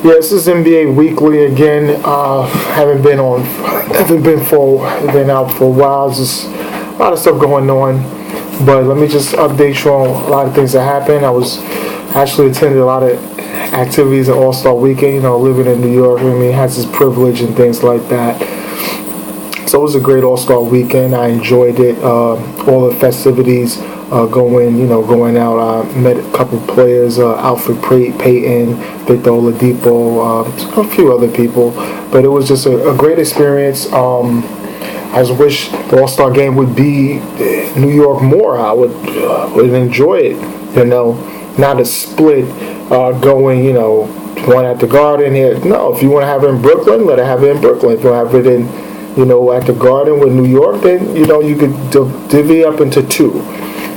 Yeah, this is NBA Weekly again. Haven't been out for a while. Just a lot of stuff going on. But let me just update you on a lot of things that happened. I was actually attended a lot of activities in All Star Weekend. Living in New York, has its privilege and things like that. So it was a great All Star Weekend. I enjoyed it. All the festivities going out. I met a couple players, Alfred Payton, Victor Oladipo, a few other people. But it was just a great experience. I just wish the All Star Game would be New York more. I would enjoy it. Not a split going. One at the Garden here. No, if you want to have it in Brooklyn, let it have it in Brooklyn. If you have it in at the Garden with New York, then you could divvy up into two.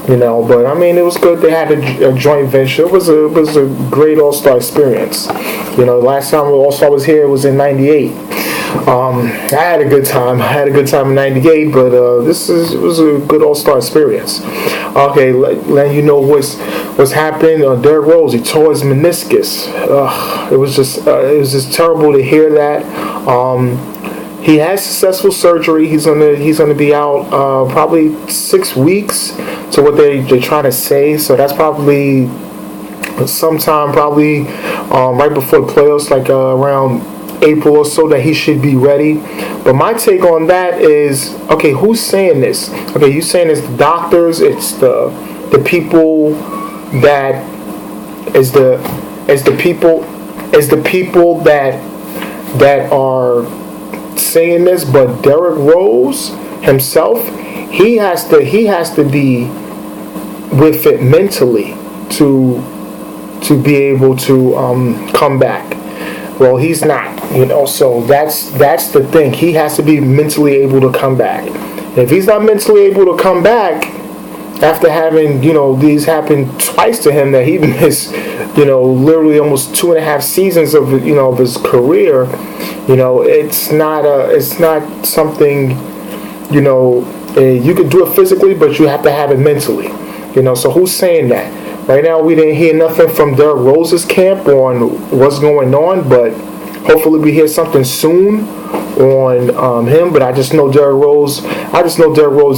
But it was good. They had a joint venture. It was a great All Star experience. Last time All Star was here, it was in '98. I had a good time. I had a good time in '98, but it was a good All Star experience. Okay, letting you know what's happening. Derrick Rose, he tore his meniscus. It was just terrible to hear that. He has successful surgery. He's gonna be out probably 6 weeks. So what they're trying to say. So that's probably sometime right before the playoffs, like around April or so, that he should be ready. But my take on that is, okay, who's saying this? Okay, you saying it's the doctors, it's the people that the people that are saying this. But Derrick Rose himself, he has to be with it mentally to be able to come back. Well, he's not, so that's the thing. He has to be mentally able to come back. If he's not mentally able to come back after having, these happen twice to him, that he missed, literally almost 2.5 seasons of his career, it's not something, you could do it physically, but you have to have it mentally, so who's saying that? Right now, we didn't hear nothing from Derrick Rose's camp on what's going on, but hopefully we hear something soon on him. But I just know Derrick Rose.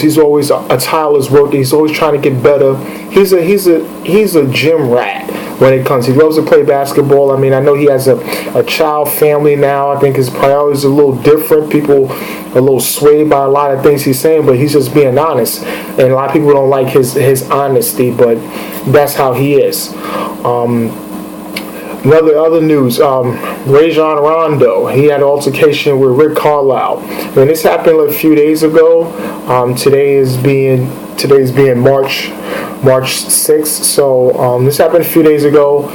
He's always a tireless worker. He's always trying to get better. He's a gym rat when it comes. He loves to play basketball. I know he has a child, family now. I think his priorities are a little different. People are a little swayed by a lot of things he's saying, but he's just being honest. And a lot of people don't like his honesty, but that's how he is. Other news, Rajon Rondo, he had an altercation with Rick Carlisle. And this happened a few days ago. Today's being March 6th. So this happened a few days ago.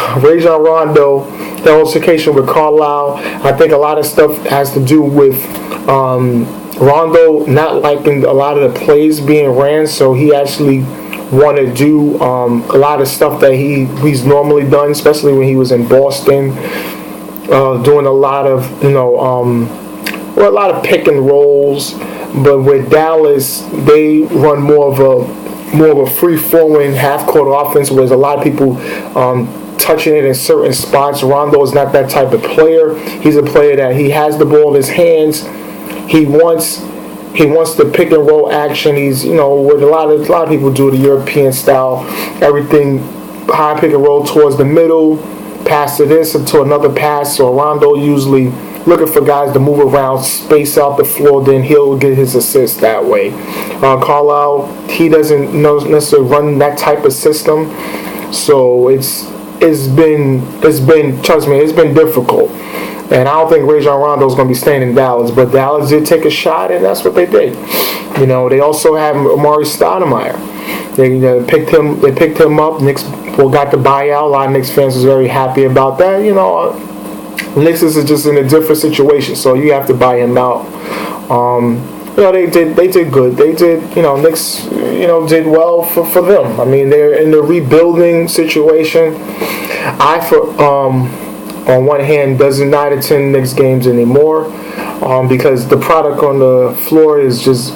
Rajon Rondo, the altercation with Carlisle. I think a lot of stuff has to do with Rondo not liking a lot of the plays being ran, so he actually want to do a lot of stuff that he's normally done, especially when he was in Boston, doing a lot of a lot of pick and rolls. But with Dallas, they run more of a free-flowing half-court offense, where there's a lot of people touching it in certain spots. Rondo is not that type of player. He's a player that he has the ball in his hands. He wants the pick and roll action. He's what a lot of people do, the European style, everything high pick and roll towards the middle, pass to this and to another pass. So Rondo usually looking for guys to move around, space out the floor, then he'll get his assist that way. Carlisle, he doesn't necessarily run that type of system, so it's been trust me, it's been difficult. And I don't think Rajon Rondo is going to be staying in Dallas, but Dallas did take a shot, and that's what they did. They also have Amari Stoudemire. They picked him up. Knicks got the buyout. A lot of Knicks fans was very happy about that. Knicks is just in a different situation, so you have to buy him out. They did good. They did, Knicks, did well for them. They're in the rebuilding situation. On one hand, does not attend Knicks games anymore because the product on the floor is just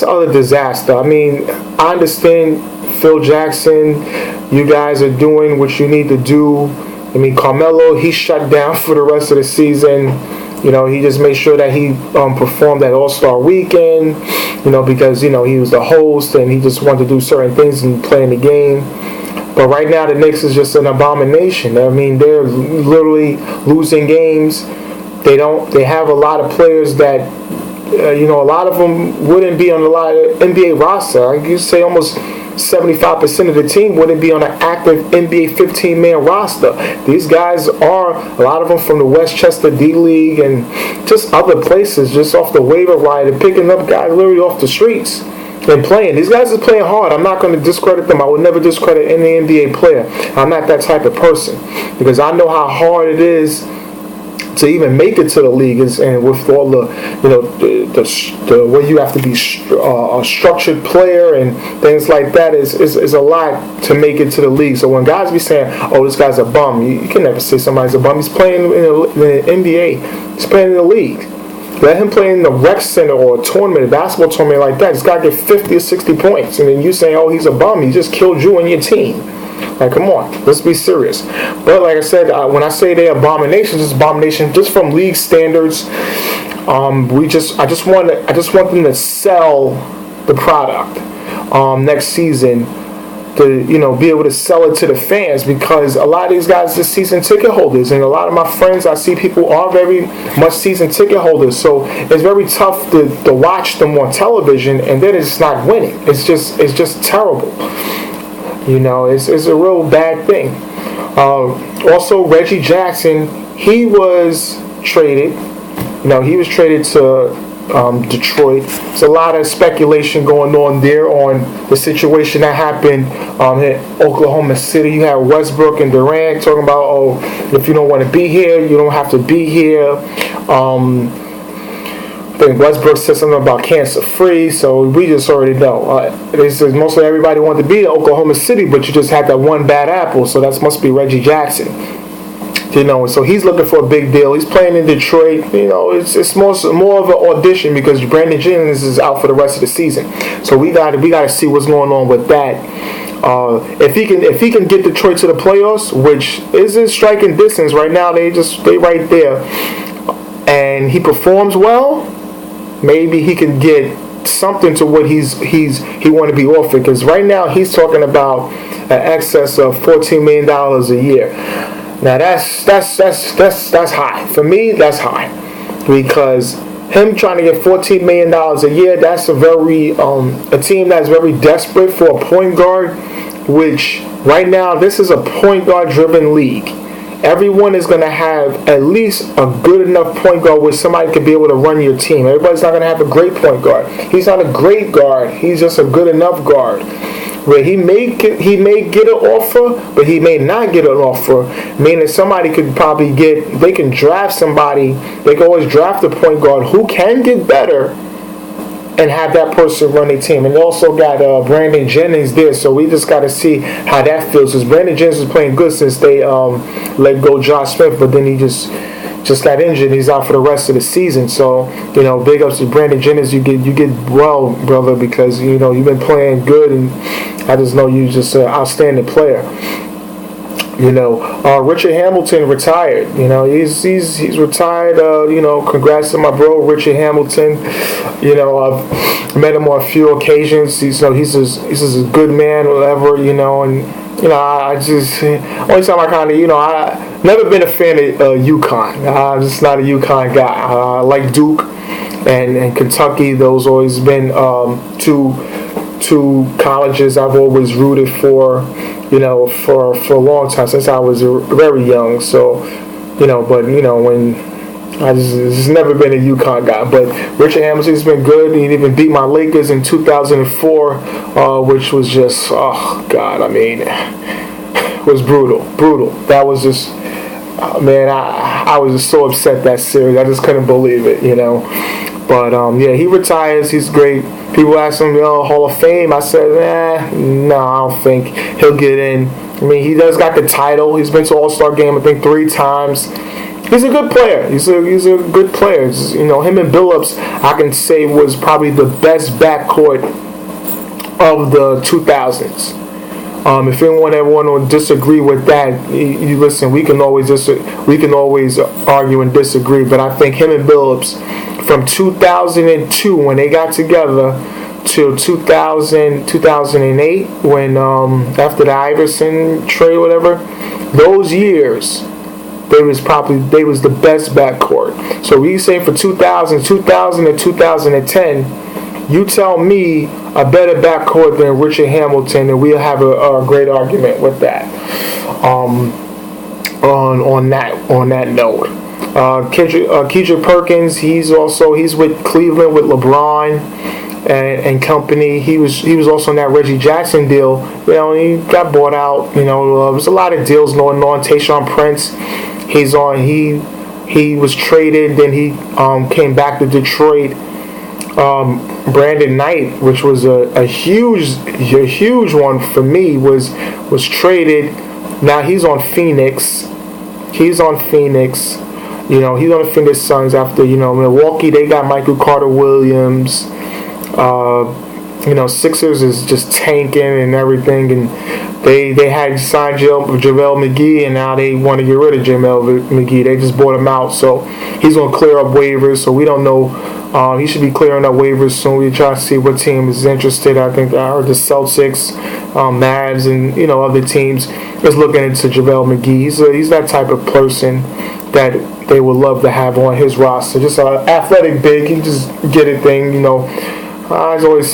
utter disaster. I understand Phil Jackson You guys are doing what you need to do. I mean, Carmelo, he shut down for the rest of the season. You know, he just made sure that he performed at All-Star Weekend, you know, because, you know, he was the host and he just wanted to do certain things and play in the game. But right now, the Knicks is just an abomination. I mean, they're literally losing games. They have a lot of players that, you know, a lot of them wouldn't be on a lot of NBA roster. I could say almost 75% of the team wouldn't be on an active NBA 15-man roster. These guys are, a lot of them from the Westchester D-League and just other places, just off the waiver wire, and picking up guys literally off the streets and playing. These guys are playing hard. I'm not going to discredit them. I would never discredit any NBA player. I'm not that type of person because I know how hard it is to even make it to the league, and with all the, you know, the way you have to be a structured player and things like that is a lot to make it to the league. So when guys be saying, "Oh, this guy's a bum," you can never say somebody's a bum. He's playing in the NBA. He's playing in the league. Let him play in the rec center or a tournament, a basketball tournament like that. This guy get 50 or 60 points, and then you saying, "Oh, he's a bum. He just killed you and your team." Like, come on, let's be serious. But like I said, when I say they're abominations, it's abomination just from league standards. I just want them to sell the product next season, to, you know, be able to sell it to the fans, because a lot of these guys are season ticket holders, and a lot of my friends, I see people are very much season ticket holders, so it's very tough to watch them on television and then it's not winning. It's just terrible. You know, it's a real bad thing. Also, Reggie Jackson, he was traded. You know, he was traded to Detroit. There's a lot of speculation going on there on the situation that happened in Oklahoma City. You had Westbrook and Durant talking about, "Oh, if you don't want to be here, you don't have to be here." I think Westbrook said something about cancer-free, so we just already know. Mostly everybody wanted to be in Oklahoma City, but you just had that one bad apple, so that must be Reggie Jackson. You know, so he's looking for a big deal. He's playing in Detroit. You know, it's more of an audition because Brandon Jennings is out for the rest of the season. So we got to see what's going on with that. If he can get Detroit to the playoffs, which is in striking distance right now, they right there, and he performs well, maybe he can get something to what he want to be offered. Because right now he's talking about an excess of $14 million a year. Now that's high. For me, that's high, because him trying to get $14 million a year, that's a team that's very desperate for a point guard, which right now this is a point guard driven league. Everyone is going to have at least a good enough point guard where somebody can be able to run your team. Everybody's not going to have a great point guard. He's not a great guard. He's just a good enough guard. Where he may get an offer, but he may not get an offer. Meaning somebody could probably they can draft somebody. They can always draft a point guard who can get better and have that person run their team. And they also got Brandon Jennings there, so we just got to see how that feels. Because Brandon Jennings was playing good since they let go Josh Smith, but then he just got injured. He's out for the rest of the season. So, you know, big ups to Brandon Jennings. You get well, brother, because, you know, you've been playing good, and I just know you're just an outstanding player. You know, Richard Hamilton retired. You know, he's retired. You know, congrats to my bro Richard Hamilton. You know, I've met him on a few occasions. He's just a good man, whatever. You know, and you know, I just only time I never been a fan of UConn. I'm just not a UConn guy. I like Duke and Kentucky. Those always been two colleges I've always rooted for. You know, for a long time, since I was very young. So, you know, but, you know, when I just never been a UConn guy. But Richard Hamilton's been good. He even beat my Lakers in 2004, which was just, oh, God, I mean, it was brutal. That was just, man, I was just so upset that series. I just couldn't believe it, you know. But, yeah, he retires. He's great. People ask him, Hall of Fame. I said, no, I don't think he'll get in. I mean, he does got the title. He's been to All-Star game, I think, 3 times. He's a good player. He's a good player. You know, him and Billups, I can say, was probably the best backcourt of the 2000s. If anyone ever want to disagree with that, you listen. We can always argue and disagree. But I think him and Billups, from 2002 when they got together till 2008 when after the Iverson trade, whatever, those years they was the best backcourt. So we say for 2000 and 2010. You tell me a better backcourt than Richard Hamilton, and we'll have a great argument with that. On that note, Kendrick Perkins, he's with Cleveland with LeBron and company. He was also in that Reggie Jackson deal. You know, he got bought out. You know, there's a lot of deals going on. Tayshaun Prince, he was traded, then he came back to Detroit. Brandon Knight, which was a huge one for me, was traded. Now he's on Phoenix. You know, he's on the Phoenix Suns after, you know, Milwaukee, they got Michael Carter-Williams. You know, Sixers is just tanking and everything, and they had signed JaVale McGee, and now they want to get rid of JaVale McGee. They just bought him out, so he's going to clear up waivers, so we don't know. He should be clearing up waivers soon. We try to see what team is interested. I think I heard the Celtics, Mavs, and, you know, other teams is looking into JaVale McGee. He's that type of person that they would love to have on his roster. Just an athletic big, he just get it thing, you know. I always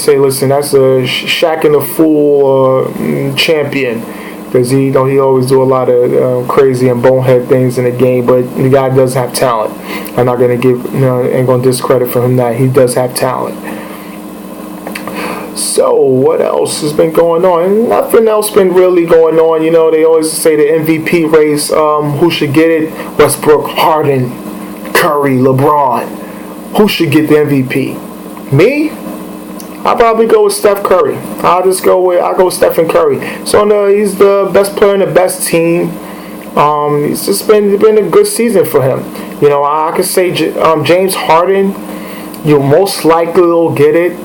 say, listen, that's a Shaq and the Fool champion, because he always do a lot of crazy and bonehead things in the game, but the guy does have talent. I'm not gonna ain't gonna discredit for him that he does have talent. So what else has been going on? Nothing else been really going on. You know, they always say the MVP race. Who should get it? Westbrook, Harden, Curry, LeBron. Who should get the MVP? Me? I'll probably go with Steph Curry. I'll go with Stephen Curry. So he's the best player in the best team. It's just been a good season for him. You know, I could say James Harden, you most likely will get it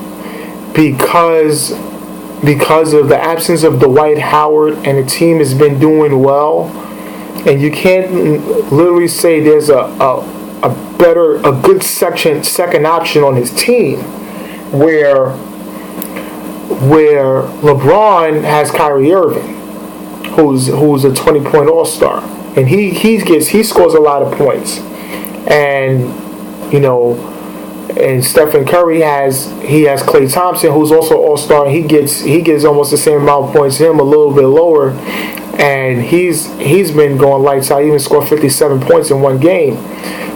because of the absence of Dwight Howard, and the team has been doing well. And you can't literally say there's a good second option on his team where LeBron has Kyrie Irving, who's a 20-point All-Star, and he scores a lot of points, and you know, and Stephen Curry has Klay Thompson, who's also All-Star, and he gets almost the same amount of points as him, a little bit lower, and he's been going lights out. He even scored 57 points in one game.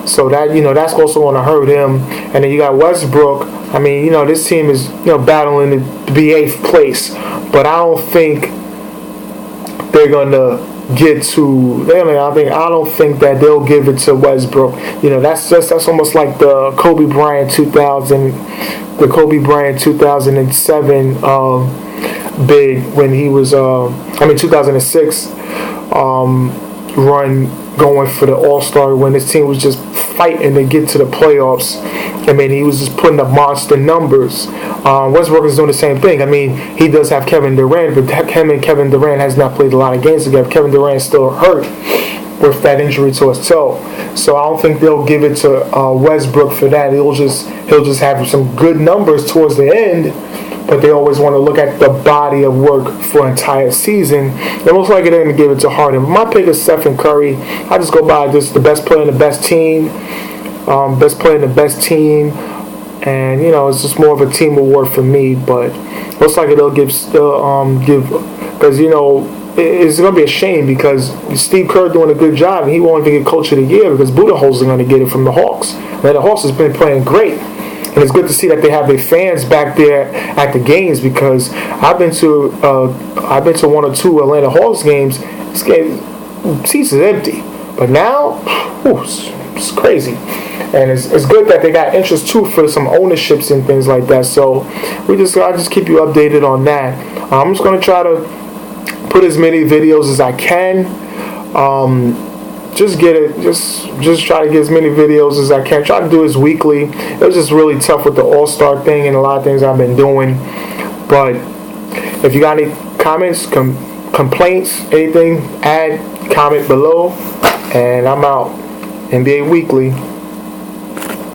So that, you know, that's also going to hurt him. And then you got Westbrook. I mean, you know, this team is, you know, battling to be 8th place, but I don't think they're going to get to. I don't think that they'll give it to Westbrook. You know, that's almost like the Kobe Bryant 2007 bid when he was 2006 run going for the All-Star when his team was just fighting to get to the playoffs. I mean, he was just putting up monster numbers. Westbrook is doing the same thing. I mean, he does have Kevin Durant, but him and Kevin Durant has not played a lot of games together. Kevin Durant is still hurt with that injury to his toe. So I don't think they'll give it to Westbrook for that. He'll just have some good numbers towards the end, but they always want to look at the body of work for an entire season. They're most likely they're going to give it to Harden. My pick is Stephen Curry. I just go by just the best player in the best team. And, you know, it's just more of a team award for me. But most likely they'll give, because, you know, it's going to be a shame because Steve Kerr doing a good job, and he won't even get Coach of the Year because Budenholzer is going to get it from the Hawks. Now, the Hawks has been playing great. And it's good to see that they have their fans back there at the games, because I've been to one or two Atlanta Hawks games. This game, seats is empty, but now it's crazy. And it's good that they got interest too for some ownerships and things like that. So I just keep you updated on that. I'm just gonna try to put as many videos as I can. Just try to get as many videos as I can. Try to do this weekly. It was just really tough with the All-Star thing and a lot of things I've been doing. But if you got any comments, complaints, anything, add, comment below. And I'm out. NBA Weekly.